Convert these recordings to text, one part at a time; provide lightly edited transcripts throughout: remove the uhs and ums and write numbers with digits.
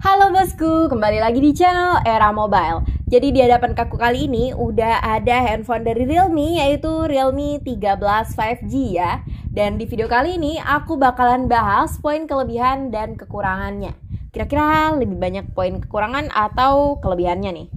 Halo bosku, kembali lagi di channel Era Mobile. Jadi di hadapan aku kali ini udah ada handphone dari Realme, yaitu Realme 13 5G ya. Dan di video kali ini aku bakalan bahas poin kelebihan dan kekurangannya. Kira-kira lebih banyak poin kekurangan atau kelebihannya nih?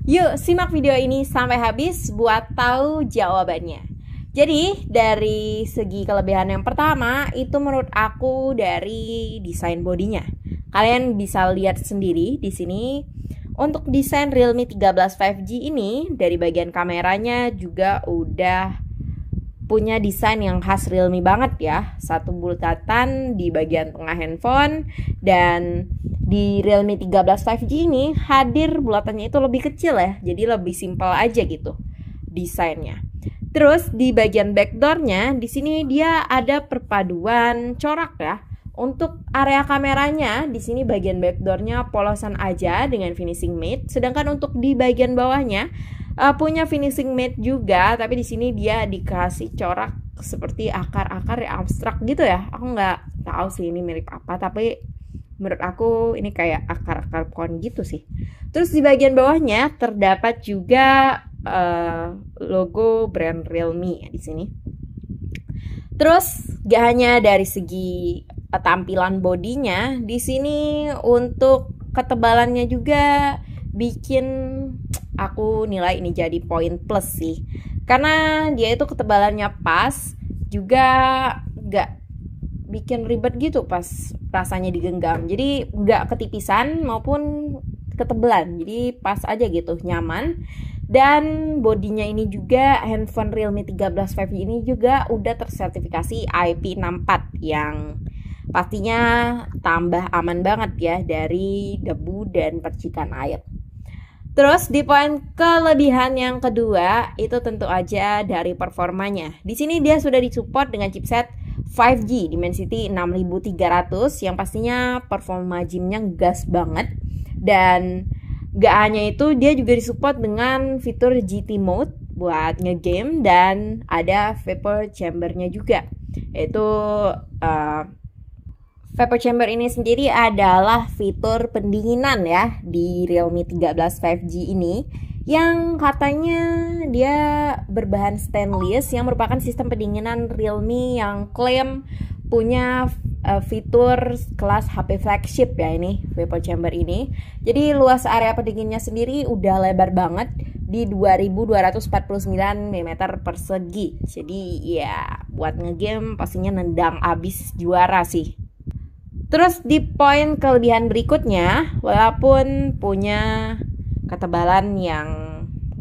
Yuk simak video ini sampai habis buat tahu jawabannya. Jadi dari segi kelebihan yang pertama itu menurut aku dari desain bodinya. Kalian bisa lihat sendiri di sini untuk desain Realme 13 5G ini dari bagian kameranya juga udah punya desain yang khas Realme banget ya. Satu bulatan di bagian tengah handphone, dan di Realme 13 5G ini hadir bulatannya itu lebih kecil ya. Jadi lebih simpel aja gitu desainnya. Terus di bagian backdoornya di sini dia ada perpaduan corak ya. Untuk area kameranya di sini bagian backdoornya polosan aja dengan finishing matte, sedangkan untuk di bagian bawahnya punya finishing matte juga, tapi di sini dia dikasih corak seperti akar-akar abstrak gitu ya. Aku nggak tahu sih ini mirip apa, tapi menurut aku ini kayak akar-akar pohon gitu sih. Terus di bagian bawahnya terdapat juga logo brand Realme di sini. Terus gak hanya dari segi tampilan bodinya, di sini untuk ketebalannya juga bikin aku nilai ini jadi poin plus sih. Karena dia itu ketebalannya pas, juga gak bikin ribet gitu pas rasanya digenggam. Jadi gak ketipisan maupun ketebalan, jadi pas aja gitu, nyaman. Dan bodinya ini juga handphone Realme 13 5G ini juga udah tersertifikasi IP64 yang pastinya tambah aman banget ya dari debu dan percikan air. Terus di poin kelebihan yang kedua itu tentu aja dari performanya. Di sini dia sudah disupport dengan chipset 5G Dimensity 6300 yang pastinya performa gamenya gas banget. Dan gak hanya itu, dia juga disupport dengan fitur GT Mode buat ngegame, dan ada vapor chambernya juga. Yaitu vapor chamber ini sendiri adalah fitur pendinginan ya di Realme 13 5G ini, yang katanya dia berbahan stainless yang merupakan sistem pendinginan Realme yang klaim punya fitur kelas HP flagship ya ini vapor chamber ini. Jadi luas area pendinginnya sendiri udah lebar banget di 2249 mm persegi. Jadi ya buat ngegame pastinya nendang abis juara sih. Terus di poin kelebihan berikutnya, walaupun punya ketebalan yang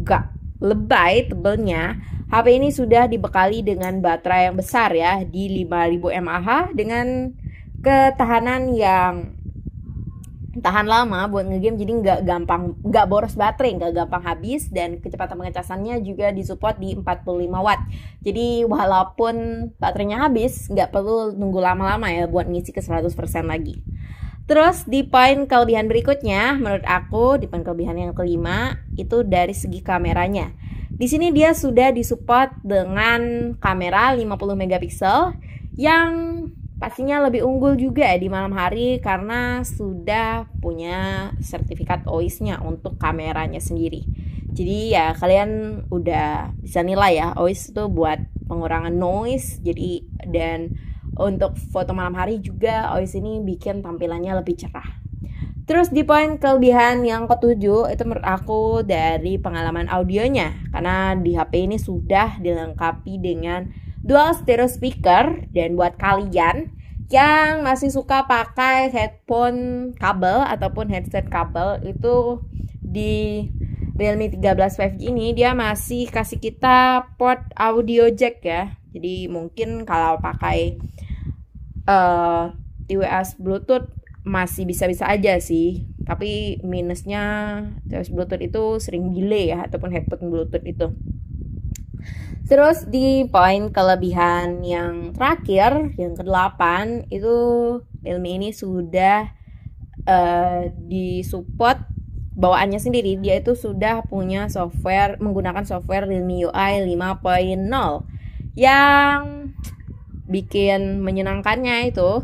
gak lebay tebelnya, HP ini sudah dibekali dengan baterai yang besar ya, di 5000 mAh dengan ketahanan yang tahan lama buat ngegame. Jadi nggak boros baterai, nggak gampang habis, dan kecepatan pengecasannya juga disupport di 45 watt. Jadi walaupun baterainya habis, nggak perlu nunggu lama-lama ya buat ngisi ke 100% lagi. Terus di poin kelebihan berikutnya, menurut aku di poin kelebihan yang kelima itu dari segi kameranya. Di sini dia sudah disupport dengan kamera 50 megapiksel yang pastinya lebih unggul juga di malam hari karena sudah punya sertifikat OIS-nya untuk kameranya sendiri. Jadi ya kalian udah bisa nilai ya, OIS itu buat pengurangan noise. Jadi dan untuk foto malam hari juga OIS ini bikin tampilannya lebih cerah. Terus di poin kelebihan yang ketujuh itu menurut aku dari pengalaman audionya, karena di HP ini sudah dilengkapi dengan dual stereo speaker. Dan buat kalian yang masih suka pakai headphone kabel ataupun headset kabel, itu di Realme 13 5G ini dia masih kasih kita port audio jack ya. Jadi mungkin kalau pakai TWS Bluetooth masih bisa-bisa aja sih, tapi minusnya TWS Bluetooth itu sering delay ya, ataupun headphone Bluetooth itu. Terus di poin kelebihan yang terakhir, yang ke-8, itu Realme ini sudah disupport bawaannya sendiri. Dia itu sudah punya software, menggunakan software Realme UI 5.0 yang bikin menyenangkannya itu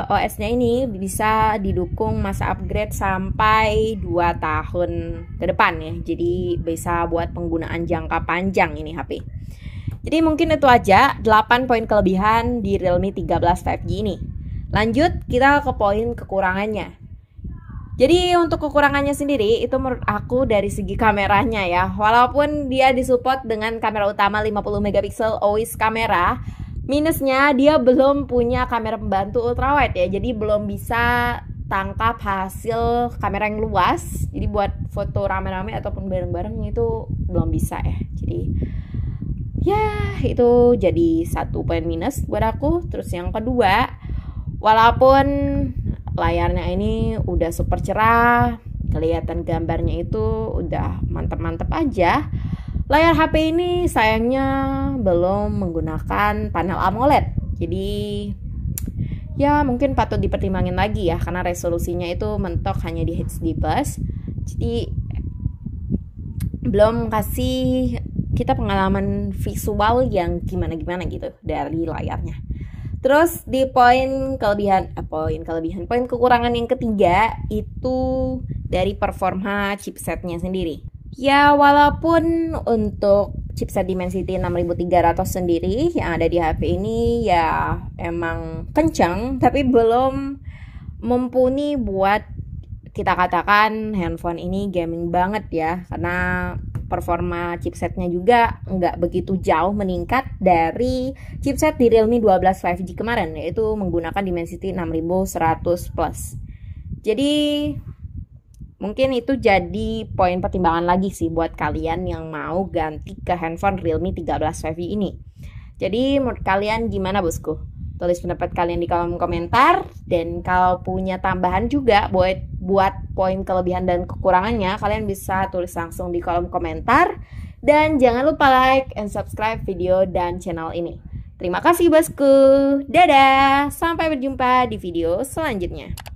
OS-nya ini bisa didukung masa upgrade sampai 2 tahun ke depan ya. Jadi bisa buat penggunaan jangka panjang ini HP. Jadi mungkin itu aja 8 poin kelebihan di Realme 13 5G ini. Lanjut kita ke poin kekurangannya. Jadi untuk kekurangannya sendiri itu menurut aku dari segi kameranya ya. Walaupun dia disupport dengan kamera utama 50 megapiksel always kamera, minusnya dia belum punya kamera pembantu ultrawide ya. Jadi belum bisa tangkap hasil kamera yang luas. Jadi buat foto rame-rame ataupun bareng-bareng itu belum bisa ya. Jadi ya itu jadi satu poin minus buat aku. Terus yang kedua, walaupun layarnya ini udah super cerah, kelihatan gambarnya itu udah mantep-mantep aja, layar HP ini sayangnya belum menggunakan panel AMOLED. Jadi ya mungkin patut dipertimbangin lagi ya, karena resolusinya itu mentok hanya di HD+. Jadi belum kasih kita pengalaman visual yang gimana-gimana gitu dari layarnya. Terus di poin kekurangan yang ketiga itu dari performa chipsetnya sendiri. Ya walaupun untuk chipset Dimensity 6300 sendiri yang ada di HP ini ya emang kencang, tapi belum mumpuni buat kita katakan handphone ini gaming banget ya, karena performa chipsetnya juga nggak begitu jauh meningkat dari chipset di Realme 12 5G kemarin, yaitu menggunakan Dimensity 6100 Plus. Jadi mungkin itu jadi poin pertimbangan lagi sih buat kalian yang mau ganti ke handphone Realme 13 5G ini. Jadi menurut kalian gimana bosku? Tulis pendapat kalian di kolom komentar, dan kalau punya tambahan juga buat poin kelebihan dan kekurangannya, kalian bisa tulis langsung di kolom komentar. Dan jangan lupa like and subscribe video dan channel ini. Terima kasih bosku. Dadah, sampai berjumpa di video selanjutnya.